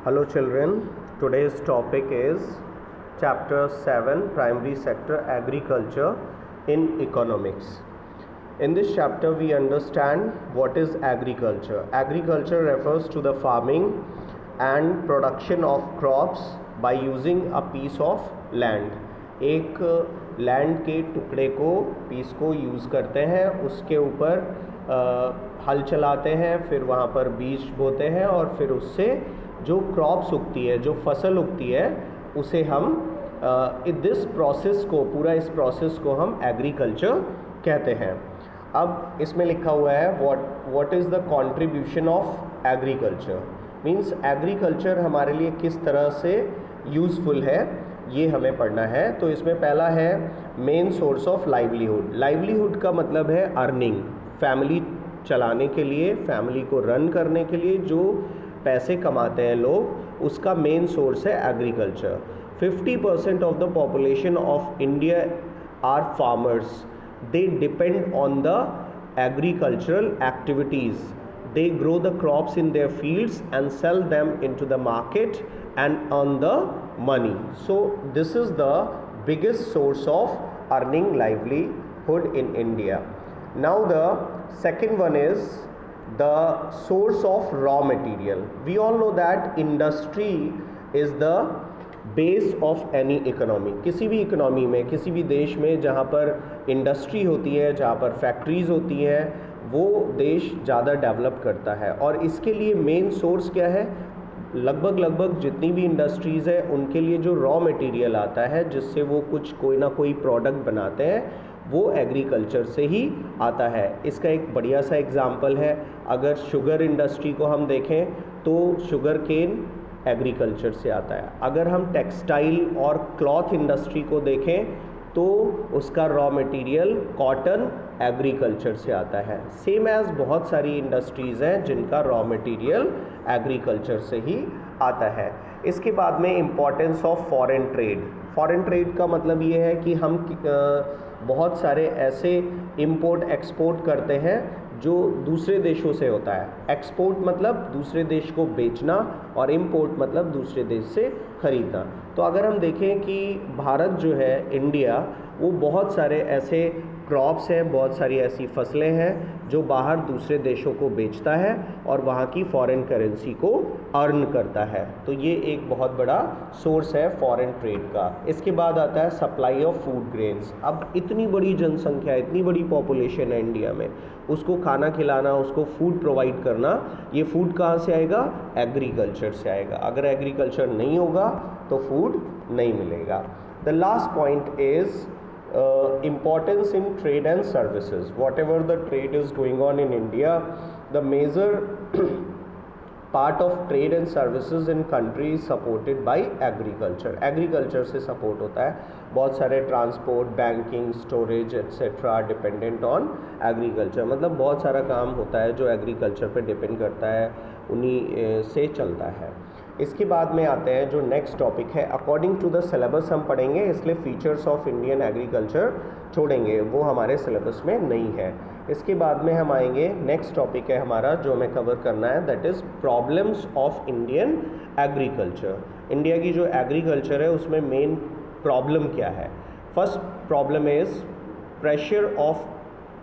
Hello children, today's topic is chapter 7 primary sector agriculture in economics. In this chapter we understand what is agriculture. Agriculture refers to the farming and production of crops by using a piece of land. एक land के टुकड़े को piece को use करते हैं, उसके ऊपर हल चलाते हैं, फिर वहाँ पर बीज बोते हैं और फिर उससे जो क्रॉप्स उगती है, जो फसल उगती है, उसे हम दिस प्रोसेस को पूरा इस प्रोसेस को हम एग्रीकल्चर कहते हैं। अब इसमें लिखा हुआ है what is the contribution of agriculture, means agriculture हमारे लिए किस तरह से यूज़फुल है, ये हमें पढ़ना है। तो इसमें पहला है main source of livelihood. Livelihood का मतलब है अर्निंग, फैमिली चलाने के लिए, फैमिली को रन करने के लिए जो पैसे कमाते हैं लोग, उसका मेन सोर्स है agriculture. 50% of the population of India are farmers, they depend on the agricultural activities, they grow the crops in their fields and sell them into the market and earn the money. So this is the biggest source of earning livelihood in India. Now the second one is the source of raw material. We all know that industry is the base of any economy. किसी भी economy में, किसी भी देश में जहाँ पर industry होती है, जहाँ पर फैक्ट्रीज़ होती हैं, वो देश ज़्यादा डेवलप करता है। और इसके लिए मेन सोर्स क्या है? लगभग जितनी भी इंडस्ट्रीज़ है उनके लिए जो रॉ मटेरियल आता है, जिससे वो कुछ कोई ना कोई प्रोडक्ट बनाते हैं, वो एग्रीकल्चर से ही आता है। इसका एक बढ़िया सा एग्जांपल है, अगर शुगर इंडस्ट्री को हम देखें तो शुगर केन एग्रीकल्चर से आता है। अगर हम टेक्सटाइल और क्लॉथ इंडस्ट्री को देखें तो उसका रॉ मटेरियल कॉटन एग्रीकल्चर से आता है। सेम एज बहुत सारी इंडस्ट्रीज़ हैं जिनका रॉ मटेरियल एग्रीकल्चर से ही आता है। इसके बाद में importance of foreign trade. Foreign trade का मतलब ये है कि हम बहुत सारे ऐसे इंपोर्ट एक्सपोर्ट करते हैं जो दूसरे देशों से होता है। एक्सपोर्ट मतलब दूसरे देश को बेचना और इंपोर्ट मतलब दूसरे देश से ख़रीदना। तो अगर हम देखें कि भारत जो है, इंडिया, वो बहुत सारे ऐसे क्रॉप्स हैं, बहुत सारी ऐसी फसलें हैं जो बाहर दूसरे देशों को बेचता है और वहाँ की फॉरेन करेंसी को अर्न करता है। तो ये एक बहुत बड़ा सोर्स है फॉरेन ट्रेड का। इसके बाद आता है सप्लाई ऑफ फूड ग्रेन्स। अब इतनी बड़ी जनसंख्या, इतनी बड़ी पॉपुलेशन है इंडिया में, उसको खाना खिलाना, उसको फूड प्रोवाइड करना, ये फूड कहाँ से आएगा? एग्रीकल्चर से आएगा। अगर एग्रीकल्चर नहीं होगा तो फूड नहीं मिलेगा। The last point is importance in trade and services. Whatever the trade is going on in India, the major part of trade and services in country is supported by agriculture. Agriculture से support होता है। बहुत सारे transport, banking, storage etcetera dependent on agriculture. मतलब बहुत सारा काम होता है जो एग्रीकल्चर पे डिपेंड करता है, उन्हीं से चलता है। इसके बाद में आते हैं जो नेक्स्ट टॉपिक है, अकॉर्डिंग टू द सिलेबस हम पढ़ेंगे, इसलिए फीचर्स ऑफ इंडियन एग्रीकल्चर छोड़ेंगे, वो हमारे सिलेबस में नहीं है। इसके बाद में हम आएंगे, नेक्स्ट टॉपिक है हमारा जो हमें कवर करना है, that is problems of Indian agriculture. India की जो एग्रीकल्चर है उसमें मेन प्रॉब्लम क्या है? First problem is pressure of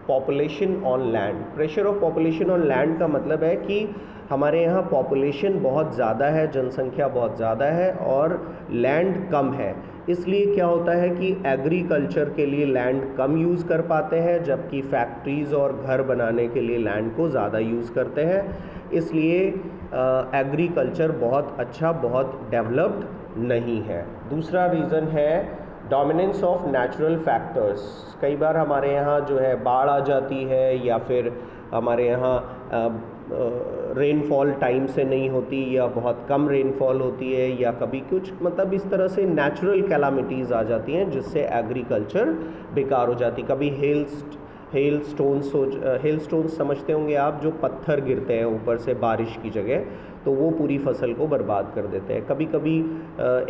population on land. Pressure of population on land का मतलब है कि हमारे यहाँ पॉपुलेशन बहुत ज़्यादा है, जनसंख्या बहुत ज़्यादा है और लैंड कम है। इसलिए क्या होता है कि एग्रीकल्चर के लिए लैंड कम यूज़ कर पाते हैं, जबकि फैक्ट्रीज़ और घर बनाने के लिए लैंड को ज़्यादा यूज़ करते हैं। इसलिए एग्रीकल्चर बहुत अच्छा, बहुत डेवलप्ड नहीं है। दूसरा रीज़न है डोमिनेंस ऑफ नेचुरल फैक्टर्स। कई बार हमारे यहाँ जो है बाढ़ आ जाती है, या फिर हमारे यहाँ रेनफॉल टाइम से नहीं होती, या बहुत कम रेनफॉल होती है, या कभी कुछ मतलब इस तरह से नेचुरल कैलामिटीज़ आ जाती हैं जिससे एग्रीकल्चर बेकार हो जाती। कभी हेल स्टोन्स समझते होंगे आप, जो पत्थर गिरते हैं ऊपर से बारिश की जगह, तो वो पूरी फसल को बर्बाद कर देते हैं। कभी कभी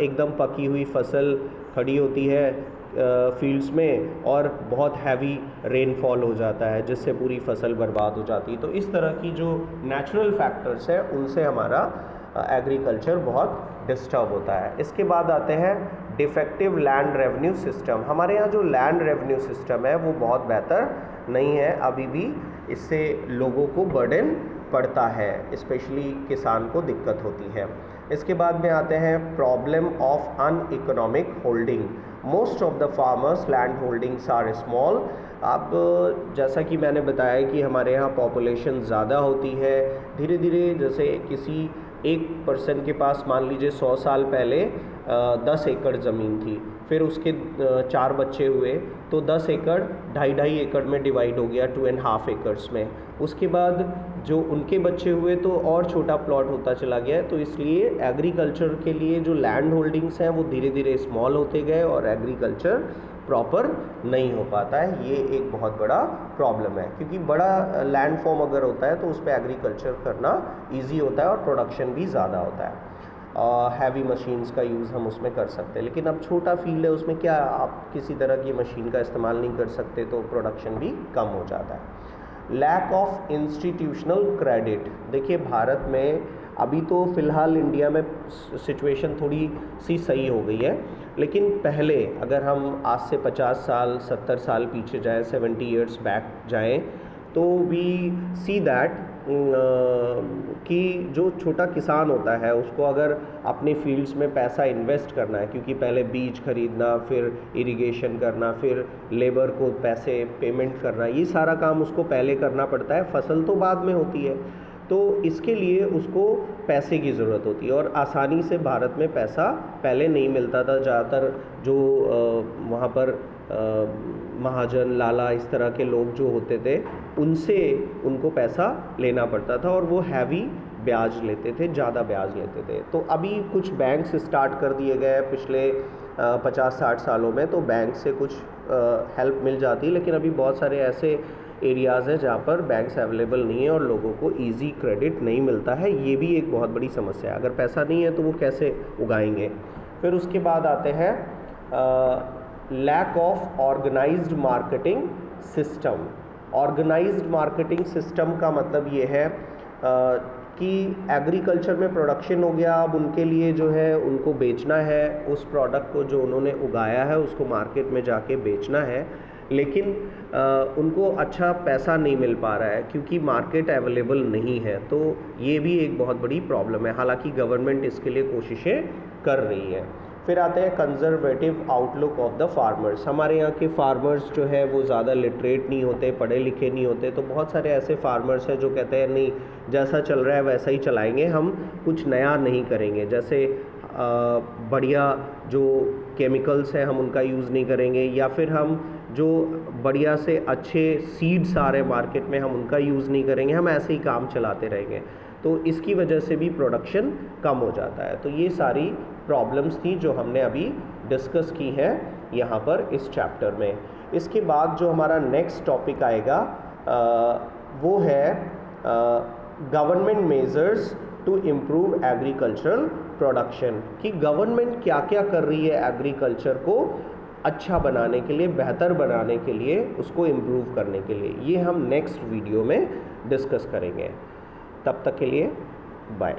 एकदम पकी हुई फसल खड़ी होती है फील्ड्स में और बहुत हैवी रेनफॉल हो जाता है जिससे पूरी फसल बर्बाद हो जाती है। तो इस तरह की जो नेचुरल फैक्टर्स है उनसे हमारा एग्रीकल्चर बहुत डिस्टर्ब होता है। इसके बाद आते हैं डिफेक्टिव लैंड रेवेन्यू सिस्टम। हमारे यहाँ जो लैंड रेवेन्यू सिस्टम है वो बहुत बेहतर नहीं है, अभी भी इससे लोगों को बर्डन पड़ता है, स्पेशली किसान को दिक्कत होती है। इसके बाद में आते हैं problem of uneconomic holding. Most of the farmers land holdings are small. अब जैसा कि मैंने बताया कि हमारे यहाँ पॉपुलेशन ज़्यादा होती है, धीरे धीरे जैसे किसी एक पर्सन के पास मान लीजिए 100 साल पहले 10 एकड़ ज़मीन थी, फिर उसके 4 बच्चे हुए तो 10 एकड़ 2.5 एकड़ में डिवाइड हो गया 2.5 एकड़्स में। उसके बाद जो उनके बच्चे हुए तो और छोटा प्लॉट होता चला गया। तो इसलिए एग्रीकल्चर के लिए जो लैंड होल्डिंग्स हैं वो धीरे धीरे स्मॉल होते गए और एग्रीकल्चर प्रॉपर नहीं हो पाता है। ये एक बहुत बड़ा प्रॉब्लम है, क्योंकि बड़ा लैंड फॉर्म अगर होता है तो उस पर एग्रीकल्चर करना इजी होता है और प्रोडक्शन भी ज़्यादा होता है। हैवी मशीन्स का यूज़ हम उसमें कर सकते हैं, लेकिन अब छोटा फील्ड है उसमें क्या आप किसी तरह की मशीन का इस्तेमाल नहीं कर सकते, तो प्रोडक्शन भी कम हो जाता है। Lack of institutional credit. देखिए भारत में अभी तो फ़िलहाल इंडिया में सिचुएशन थोड़ी सी सही हो गई है, लेकिन पहले अगर हम आज से 50 साल 70 साल पीछे जाएं, 70 ईयर्स बैक जाएं, तो वी सी दैट कि जो छोटा किसान होता है उसको अगर अपने फील्ड्स में पैसा इन्वेस्ट करना है, क्योंकि पहले बीज खरीदना, फिर इरिगेशन करना, फिर लेबर को पैसे पेमेंट करना, ये सारा काम उसको पहले करना पड़ता है, फसल तो बाद में होती है। तो इसके लिए उसको पैसे की ज़रूरत होती है और आसानी से भारत में पैसा पहले नहीं मिलता था। ज़्यादातर जो वहाँ पर महाजन लाला इस तरह के लोग जो होते थे उनसे उनको पैसा लेना पड़ता था और वो हैवी ब्याज लेते थे, ज़्यादा ब्याज लेते थे। तो अभी कुछ बैंक्स स्टार्ट कर दिए गए हैं पिछले 50-60 सालों में, तो बैंक से कुछ हेल्प मिल जाती है, लेकिन अभी बहुत सारे ऐसे एरियाज़ हैं जहाँ पर बैंक्स अवेलेबल नहीं है और लोगों को इजी क्रेडिट नहीं मिलता है। ये भी एक बहुत बड़ी समस्या है, अगर पैसा नहीं है तो वो कैसे उगाएंगे। फिर उसके बाद आते हैं lack of organised marketing system. Organised marketing system का मतलब ये है कि एग्रीकल्चर में प्रोडक्शन हो गया, अब उनके लिए जो है उनको बेचना है, उस प्रोडक्ट को जो उन्होंने उगाया है उसको मार्केट में जाके बेचना है, लेकिन उनको अच्छा पैसा नहीं मिल पा रहा है क्योंकि मार्केट अवेलेबल नहीं है। तो ये भी एक बहुत बड़ी प्रॉब्लम है, हालांकि गवर्नमेंट इसके लिए कोशिशें कर रही है। फिर आते हैं conservative outlook of the farmers. हमारे यहाँ के फार्मर्स जो है वो ज़्यादा लिटरेट नहीं होते, पढ़े लिखे नहीं होते, तो बहुत सारे ऐसे फार्मर्स हैं जो कहते हैं नहीं जैसा चल रहा है वैसा ही चलाएंगे, हम कुछ नया नहीं करेंगे, जैसे बढ़िया जो केमिकल्स हैं हम उनका यूज़ नहीं करेंगे, या फिर हम जो बढ़िया से अच्छे सीड्स आ रहे मार्केट में हम उनका यूज़ नहीं करेंगे, हम ऐसे ही काम चलाते रहेंगे। तो इसकी वजह से भी प्रोडक्शन कम हो जाता है। तो ये सारी प्रॉब्लम्स थी जो हमने अभी डिस्कस की हैं यहाँ पर इस चैप्टर में। इसके बाद जो हमारा नेक्स्ट टॉपिक आएगा वो है government measures to improve agricultural production, कि गवर्नमेंट क्या क्या कर रही है एग्रीकल्चर को अच्छा बनाने के लिए, बेहतर बनाने के लिए, उसको इम्प्रूव करने के लिए। ये हम नेक्स्ट वीडियो में डिस्कस करेंगे। तब तक के लिए बाय।